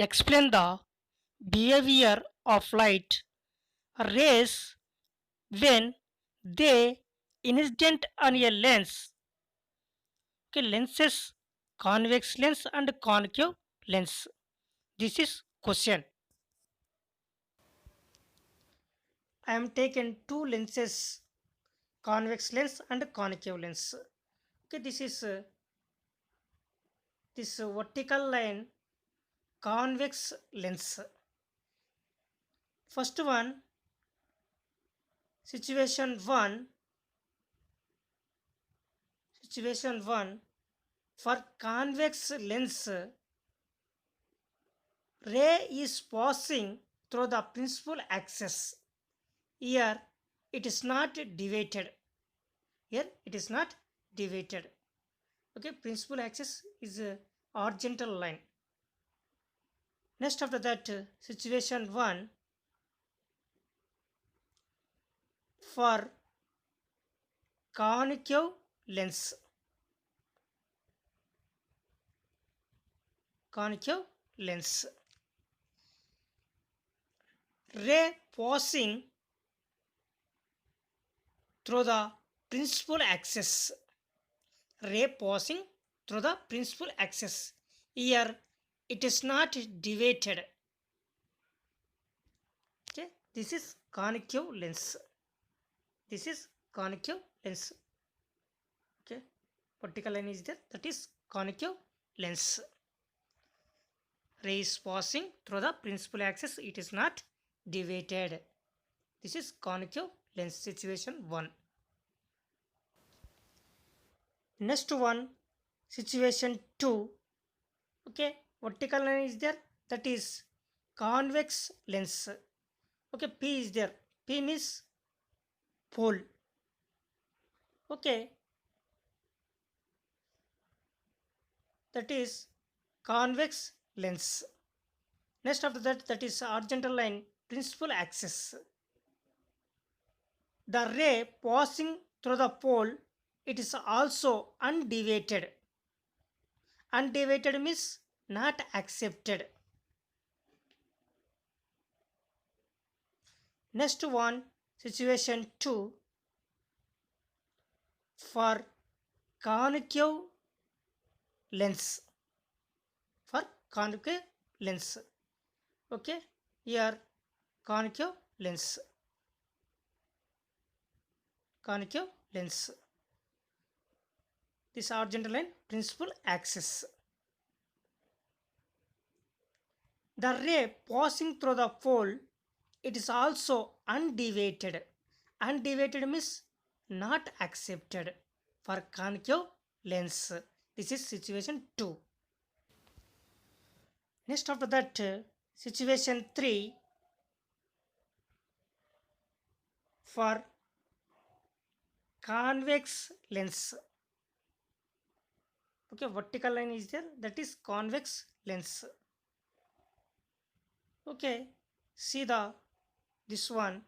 explain the behavior of light rays when they incident on a lens. Okay, lenses, convex lens and concave lens. This is question. I am taken two lenses, convex lens and concave lens. Okay, this is this vertical line convex lens. First one, situation 1, situation 1, for convex lens, ray is passing through the principal axis. Here it is not deviated. Here it is not deviated. Okay, principal axis is a horizontal line. Next after that, situation 1, for concave lens. Concave lens. Ray passing through the principal axis. Ray passing through the principal axis. Here it is not deviated. Okay, this is concave lens. This is concave lens. Okay, vertical line is there, that is concave lens. Ray is passing through the principal axis, it is not deviated. This is concave lens, situation 1. Next one, situation 2. Okay, vertical line is there, that is convex lens. Okay, P is there. P means pole. Okay, that is convex lens. Next after that, that is horizontal line principal axis. The ray passing through the pole, it is also undeviated. Undeviated means not accepted. Next one, situation 2, for concave lens. For concave lens. Okay, here concave lens. Concave lens. This horizontal line principal axis. The ray passing through the pole, it is also undeviated. Undeviated means not accepted for concave lens. This is situation 2. Next after that, situation 3, for convex lens. Okay, vertical line is there, that is convex lens. Okay, see the this one,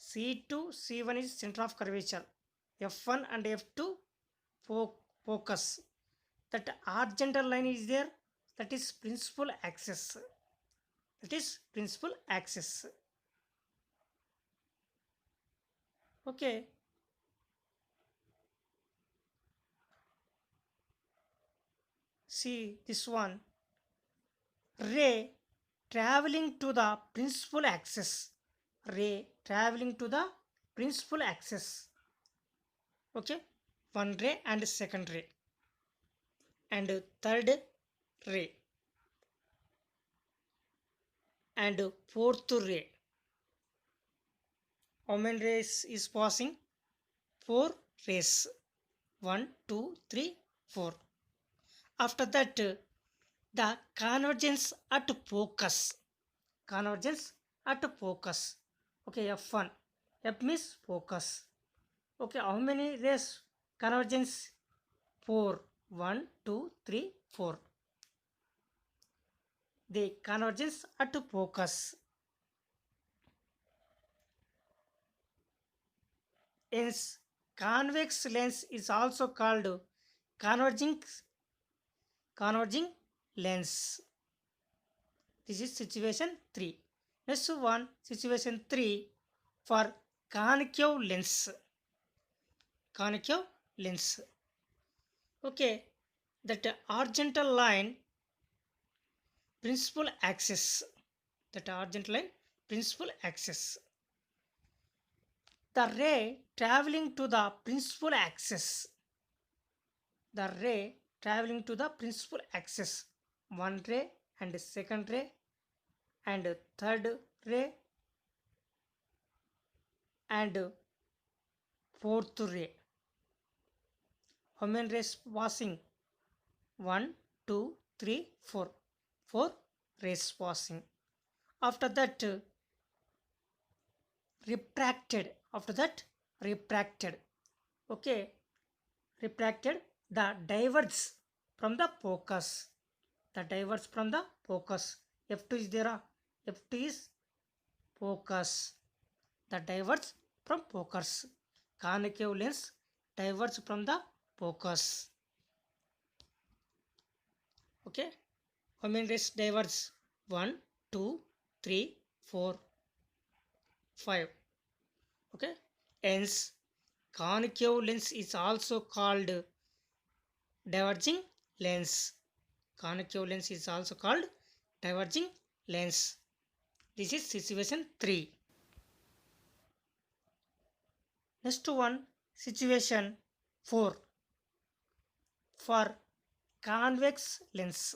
C2, C1 is center of curvature, F1 and F2 focus. That horizontal line is there, that is principal axis. That is principal axis. Okay, see this one, ray traveling to the principal axis. Ray traveling to the principal axis. Okay, one ray and second ray and third ray and fourth ray. How many rays is passing? 4 rays. 1, 2, 3, 4. After that, the convergence at focus. Convergence at focus. Okay, F1. F means focus. Okay, how many rays convergence? 4. 1, 2, 3, 4. The convergence at focus. Hence, convex lens is also called converging lens. This is situation 3. Next one, situation 3 for concave lens. Concave lens. Okay, that horizontal line principal axis. That horizontal line principal axis. The ray traveling to the principal axis. The ray traveling to the principal axis. One ray and second ray and third ray and fourth ray. How many rays passing? 1, 2, 3, 4. 4 rays passing. After that, refracted. After that, refracted. Okay, refracted. The diverges from the focus. The diverges from the focus. F2 is there. F2 is focus. The diverges from focus. Concave lens diverges from the focus. Okay, how many rays diverge? 1, 2, 3, 4, 5. Okay, hence concave lens is also called diverging lens. Concave lens is also called diverging lens. This is situation 3. Next one, situation 4 for convex lens.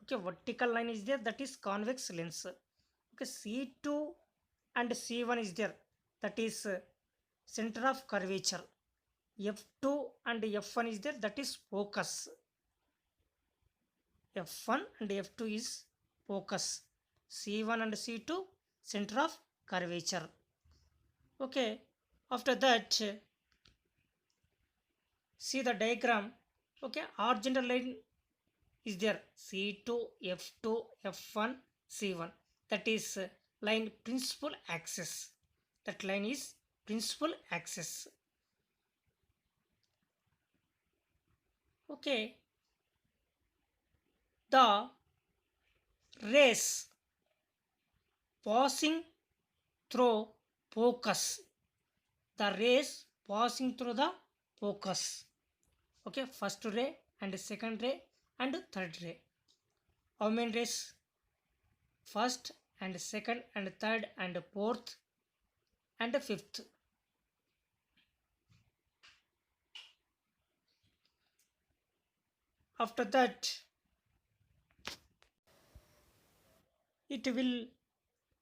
Okay, vertical line is there, that is convex lens. Okay, C2 and C1 is there, that is center of curvature. F2 and F1 is there, that is focus. F1 and F2 is focus. C1 and C2 center of curvature. Okay, after that, see the diagram. Okay, horizontal line is there, C2, F2, F1, C1. That is line principal axis. That line is principal axis. Okay, the rays passing through focus. The rays passing through the focus. Okay, first ray and second ray and third ray. How many rays? First and second and third and fourth and fifth. After that, it will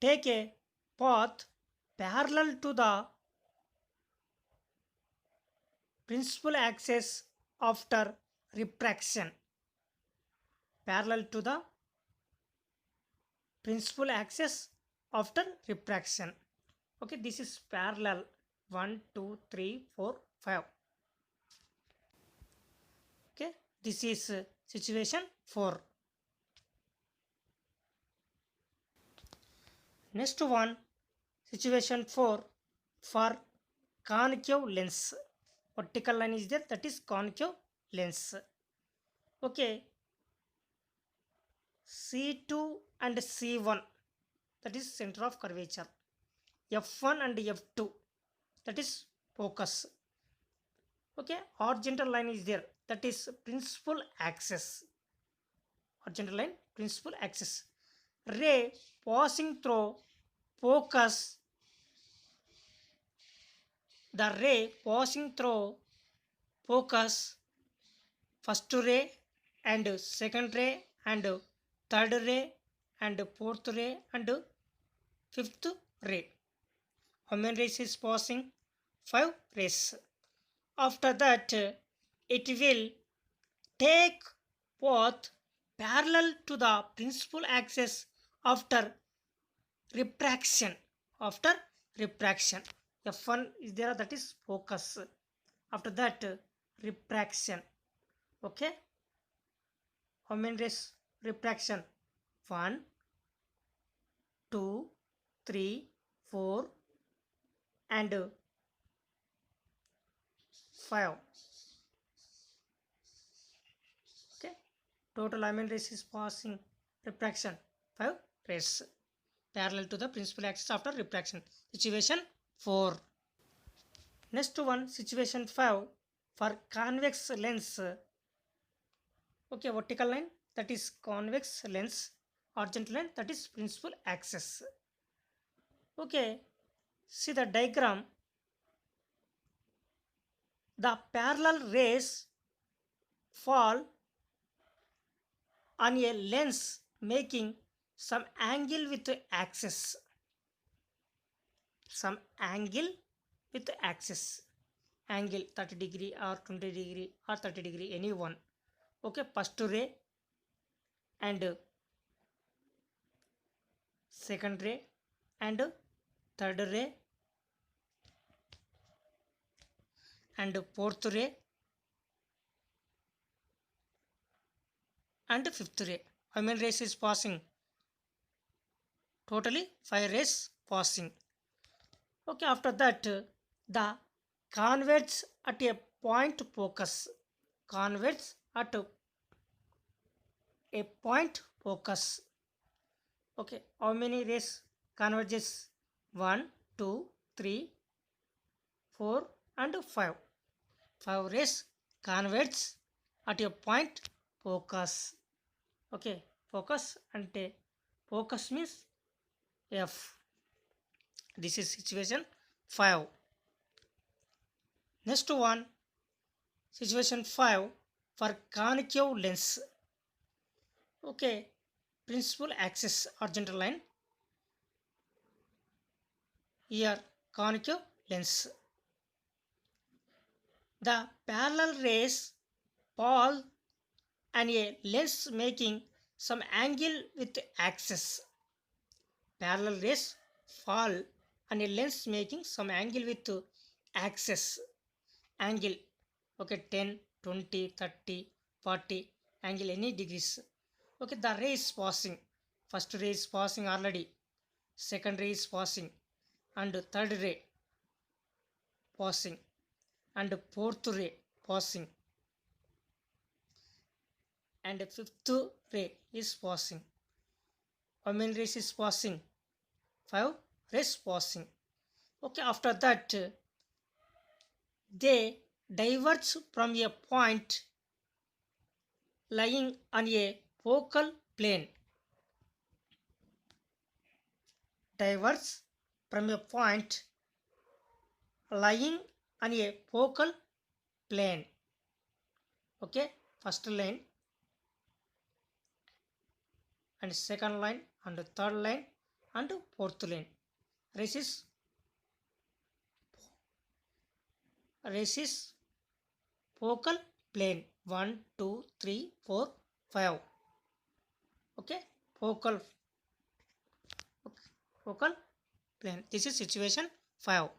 take a path parallel to the principal axis after refraction. Parallel to the principal axis after refraction. Okay, this is parallel. 1, 2, 3, 4, 5. Okay, this is situation 4. Next one, situation 4 for concave lens. Vertical line is there, that is concave lens. Okay, C2 and C1, that is center of curvature. F1 and F2, that is focus. Okay, horizontal line is there, that is principal axis. Horizontal line, principal axis. Ray passing through focus. The ray passing through focus, first ray and second ray and third ray and fourth ray and fifth ray. How many rays is passing? 5 rays. After that, it will take path parallel to the principal axis after refraction. After refraction, F1 is there, that is focus. After that, refraction. Okay, how many rays refraction? 1, 2, 3, 4 and 5. Okay, total how many rays is passing refraction? 5 rays parallel to the principal axis after refraction. Situation 4. Next one, situation 5, for convex lens. Okay, vertical line, that is convex lens, horizontal line, that is principal axis. Okay, see the diagram. The parallel rays fall on a lens making some angle with the axis. Some angle with the axis. Angle 30 degree or 20 degree or 30 degree, any one. Okay, first ray and second ray and third ray and fourth ray and fifth ray. How many rays is passing? Totally 5 rays passing. Okay, after that the converge at a point focus. Converge at a point focus. Okay, how many rays converges? 1, 2, 3, 4 and 5. 5 rays converge at a point focus. Okay, focus ante focus means F. This is situation 5. Next one, situation 5, for concave lens. Okay, principal axis horizontal line. Here concave lens. The parallel rays fall on a lens making some angle with axis. Parallel rays fall on a lens making some angle with axis. Angle, okay, 10, 20, 30, 40, angle any degrees. Okay, the ray is passing. First ray is passing already. Second ray is passing. And third ray passing. And fourth ray passing. And fifth ray is passing. How many rays is passing? 5 rays passing. Okay, after that they diverge from a point lying on a focal plane. Diverge from a point lying on a focal plane. Okay, first line and second line and third line and fourth line. Rays is focal plane 1, 2, 3, 4, 5. Okay, focal plane. This is situation 5.